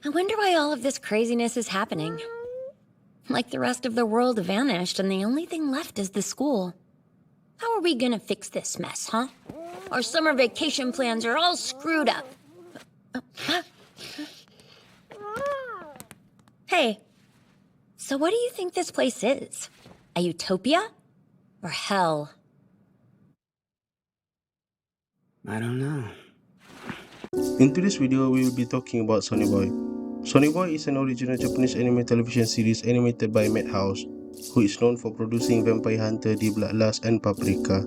I wonder why all of this craziness is happening. Like the rest of the world vanished and the only thing left is the school. How are we gonna fix this mess, huh? Our summer vacation plans are all screwed up. Hey, so what do you think this place is? A utopia? Or hell? I don't know. In today's video, we will be talking about Sonny Boy. Sonny Boy is an original Japanese anime television series animated by Madhouse, who is known for producing Vampire Hunter, The Bloodlust, and Paprika.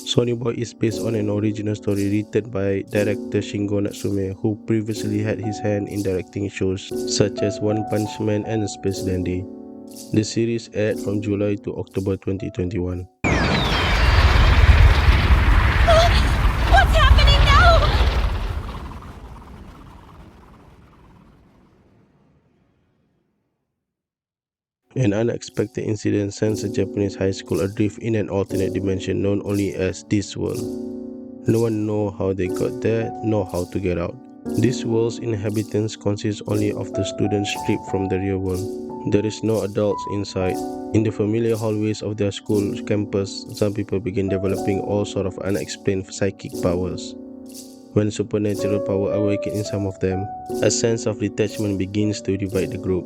Sonny Boy is based on an original story written by director Shingo Natsume, who previously had his hand in directing shows such as One Punch Man and Space Dandy. The series aired from July to October 2021. What's happening now? An unexpected incident sends a Japanese high school adrift in an alternate dimension known only as this world. No one knows how they got there, nor how to get out. This world's inhabitants consist only of the students stripped from the real world. There is no adults inside. In the familiar hallways of their school campus, some people begin developing all sorts of unexplained psychic powers. When supernatural power awakens in some of them, a sense of detachment begins to divide the group.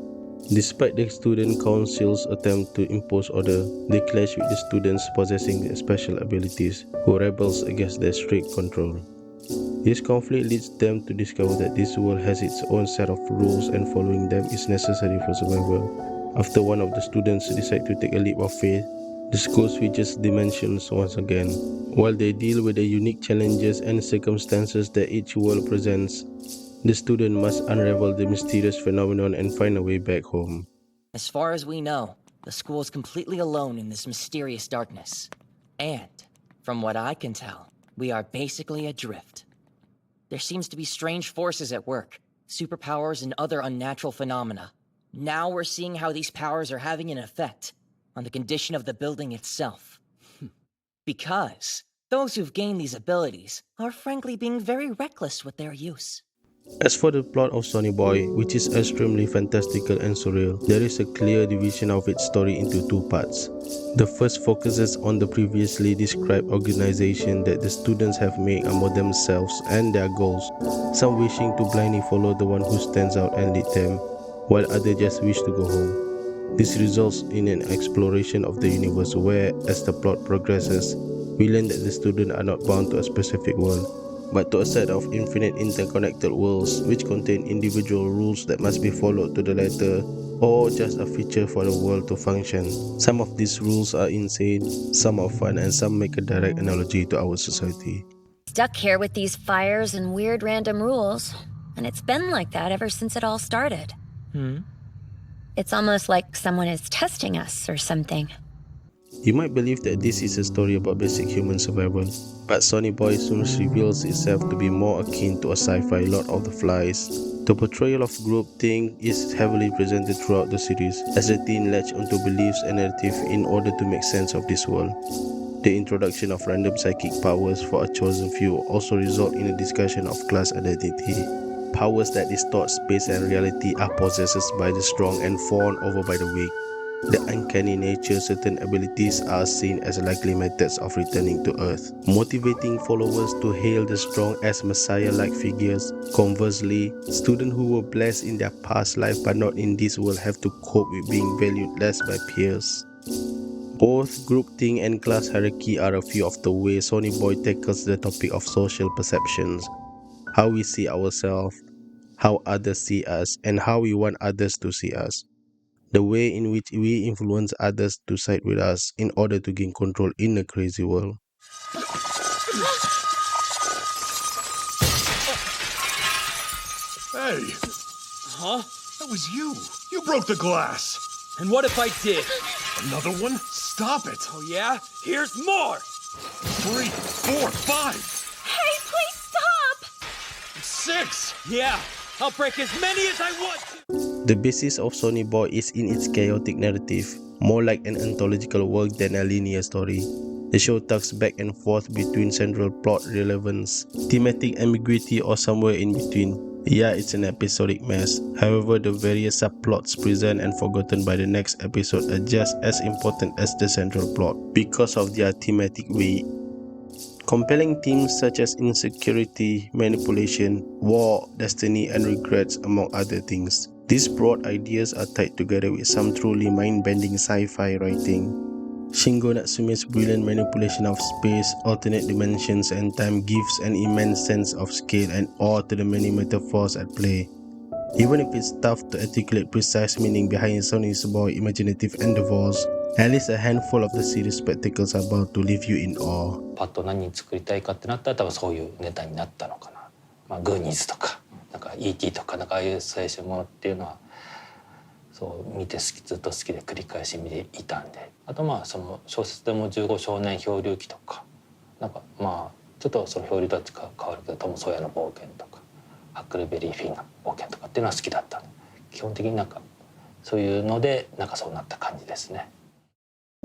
Despite the student council's attempt to impose order, they clash with the students possessing special abilities, who rebels against their strict control. This conflict leads them to discover that this world has its own set of rules and following them is necessary for survival. After one of the students decides to take a leap of faith, the school switches dimensions once again. While they deal with the unique challenges and circumstances that each world presents, the student must unravel the mysterious phenomenon and find a way back home. As far as we know, the school is completely alone in this mysterious darkness. And, from what I can tell, we are basically adrift. There seems to be strange forces at work, superpowers and other unnatural phenomena. Now we're seeing how these powers are having an effect on the condition of the building itself. Because those who've gained these abilities are frankly being very reckless with their use. As for the plot of Sonny Boy, which is extremely fantastical and surreal, there is a clear division of its story into two parts. The first focuses on the previously described organization that the students have made among themselves and their goals, some wishing to blindly follow the one who stands out and lead them, while others just wish to go home. This results in an exploration of the universe where, as the plot progresses, we learn that the students are not bound to a specific world, but to a set of infinite interconnected worlds which contain individual rules that must be followed to the letter, or just a feature for the world to function. Some of these rules are insane, some are fun, and some make a direct analogy to our society. Stuck here with these fires and weird random rules, and it's been like that ever since it all started. It's almost like someone is testing us or something. You might believe that this is a story about basic human survival, but Sonny Boy soon reveals itself to be more akin to a sci-fi Lord of the Flies. The portrayal of groupthink is heavily presented throughout the series, as the teen latch onto beliefs and narrative in order to make sense of this world. The introduction of random psychic powers for a chosen few also result in a discussion of class identity. Powers that distort space and reality are possessed by the strong and fawned over by the weak. The uncanny nature certain abilities are seen as likely methods of returning to Earth, motivating followers to hail the strong as messiah-like figures. Conversely, students who were blessed in their past life but not in this world have to cope with being valued less by peers. Both groupthink and class hierarchy are a few of the ways Sonny Boy tackles the topic of social perceptions, how we see ourselves, how others see us, and how we want others to see us. The way in which we influence others to side with us in order to gain control in a crazy world. Hey! Huh? That was you! You broke the glass! And what if I did? Another one? Stop it! Oh yeah? Here's more! 3, 4, 5, Hey, please stop! 6! Yeah, I'll break as many as I want to! The basis of Sonny Boy is in its chaotic narrative, more like an anthological work than a linear story. The show tugs back and forth between central plot relevance, thematic ambiguity, or somewhere in between. Yeah, it's an episodic mess. However, the various subplots present and forgotten by the next episode are just as important as the central plot because of their thematic weight. Compelling themes such as insecurity, manipulation, war, destiny, and regrets, among other things. These broad ideas are tied together with some truly mind-bending sci-fi writing. Shingo Natsume's brilliant manipulation of space, alternate dimensions, and time gives an immense sense of scale and awe to the many metaphors at play. Even if it's tough to articulate precise meaning behind Sonny Boy's imaginative endeavors, at least a handful of the series spectacles are bound to leave you in awe. パッと何作りたいかってなったら多分そういうネタになったのかな。まあグーニーズとかなんか E.T. とかなんかああいう最初ものっていうのはそう見てずっと好きで繰り返し見ていたんで、あとまあその小説でも15少年漂流記とかなんかまあちょっとその漂流とは変わるけどトム・ソーヤの冒険とかハックルベリー・フィンの冒険とかっていうのは好きだったんで、基本的になんかそういうのでなんかそうなった感じですね。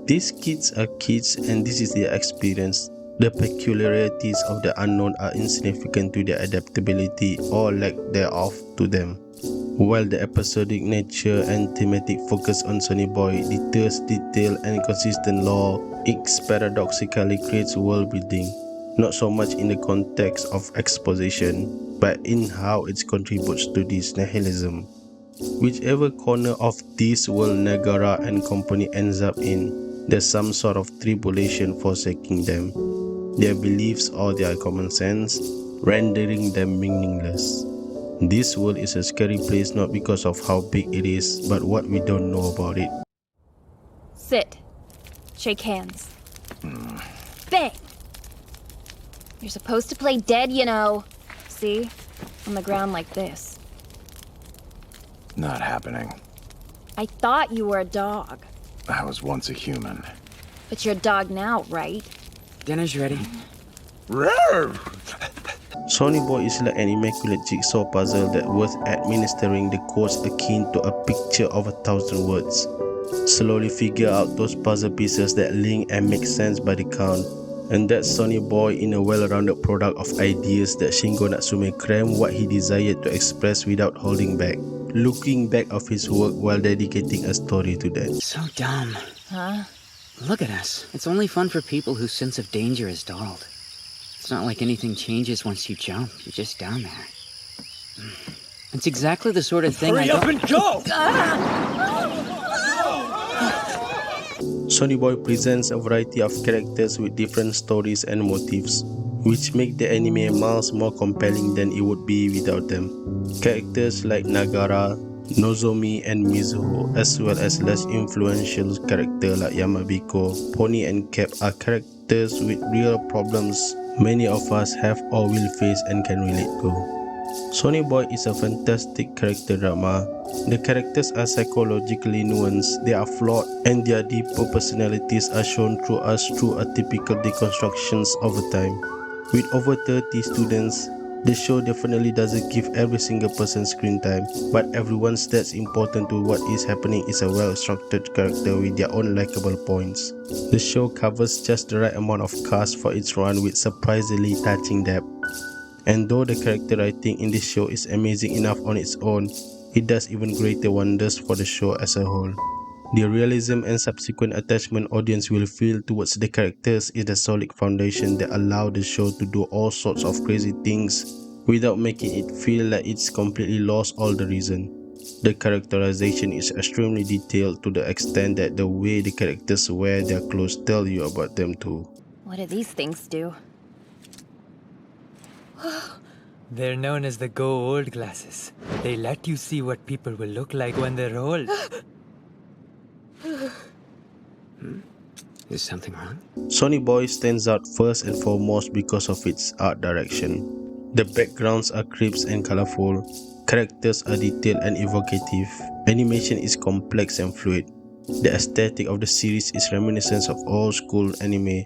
These kids are kids and this is their experience. The peculiarities of the unknown are insignificant to their adaptability or lack thereof to them. While the episodic nature and thematic focus on Sonny Boy deters detailed and consistent lore, it paradoxically creates world building, not so much in the context of exposition, but in how it contributes to this nihilism. Whichever corner of this world Nagara and company ends up in, there's some sort of tribulation forsaking them, their beliefs or their common sense, rendering them meaningless. This world is a scary place not because of how big it is, but what we don't know about it. Sit. Shake hands. Bang! You're supposed to play dead, you know. See? On the ground like this. Not happening. I thought you were a dog. I was once a human. But you're a dog now, right? Dinner's ready. Sonny Boy is like an immaculate jigsaw puzzle that worth administering the codes akin to a picture of 1,000 words. Slowly figure out those puzzle pieces that link and make sense by the count. And that's Sonny Boy in a well-rounded product of ideas that Shingo Natsume crammed what he desired to express without holding back, looking back of his work while dedicating a story to that. So dumb. Huh? Look at us. It's only fun for people whose sense of danger is dulled. It's not like anything changes once you jump. You're just down there. It's exactly the sort of thing Hurry up and go! Sonny Boy presents a variety of characters with different stories and motives, which make the anime miles more compelling than it would be without them. Characters like Nagara, Nozomi, and Mizuho, as well as less influential characters like Yamabiko, Pony, and Cap are characters with real problems many of us have or will face and can relate to. Sonny Boy is a fantastic character drama. The characters are psychologically nuanced, they are flawed, and their deeper personalities are shown through us through a typical deconstructions over time. With over 30 students, the show definitely doesn't give every single person screen time, but everyone's that's important to what is happening is a well-structured character with their own likable points. The show covers just the right amount of cast for its run with surprisingly touching depth. And though the character writing in this show is amazing enough on its own, it does even greater wonders for the show as a whole. The realism and subsequent attachment audience will feel towards the characters is the solid foundation that allow the show to do all sorts of crazy things without making it feel like it's completely lost all the reason. The characterization is extremely detailed to the extent that the way the characters wear their clothes tell you about them too. What do these things do? They're known as the Go Old glasses. They let you see what people will look like when they're old. Is something wrong? Sonny Boy stands out first and foremost because of its art direction. The backgrounds are crisp and colorful, characters are detailed and evocative, animation is complex and fluid. The aesthetic of the series is reminiscent of old school anime,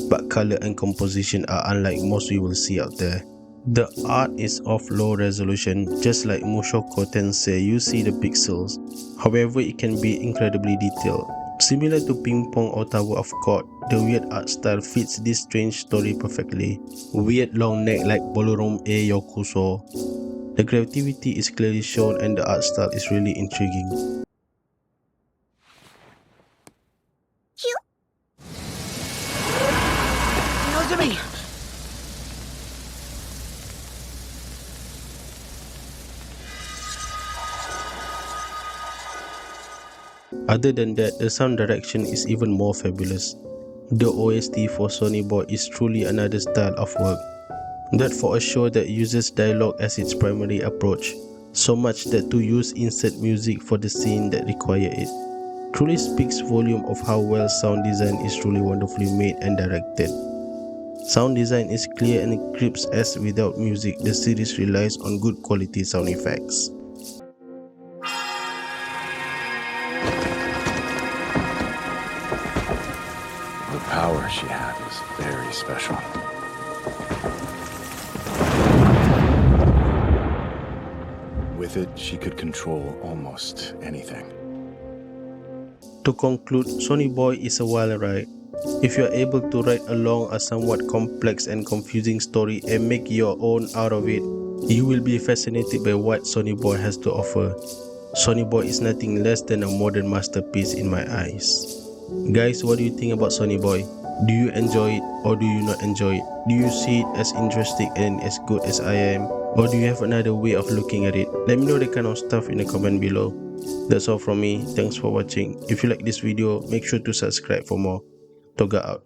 but color and composition are unlike most we will see out there. The art is of low resolution, just like Mushoku Tensei, you see the pixels. However, it can be incredibly detailed. Similar to Ping Pong or Tower of God, the weird art style fits this strange story perfectly. Weird long neck like Ballroom A Yokuso, The creativity is clearly shown and the art style is really intriguing. Natsume! Other than that, the sound direction is even more fabulous. The OST for Sonny Boy is truly another style of work. That for a show that uses dialogue as its primary approach, so much that to use insert music for the scene that require it, truly speaks volume of how well sound design is truly wonderfully made and directed. Sound design is clear and crisp as without music, the series relies on good quality sound effects. The power she had was very special. With it, she could control almost anything. To conclude, Sonny Boy is a wild ride. If you are able to ride along a somewhat complex and confusing story and make your own out of it, you will be fascinated by what Sonny Boy has to offer. Sonny Boy is nothing less than a modern masterpiece in my eyes. Guys, what do you think about Sonny Boy? Do you enjoy it or do you not enjoy it? Do you see it as interesting and as good as I am? Or do you have another way of looking at it? Let me know the kind of stuff in the comment below. That's all from me. Thanks for watching. If you like this video, make sure to subscribe for more. Tooga out.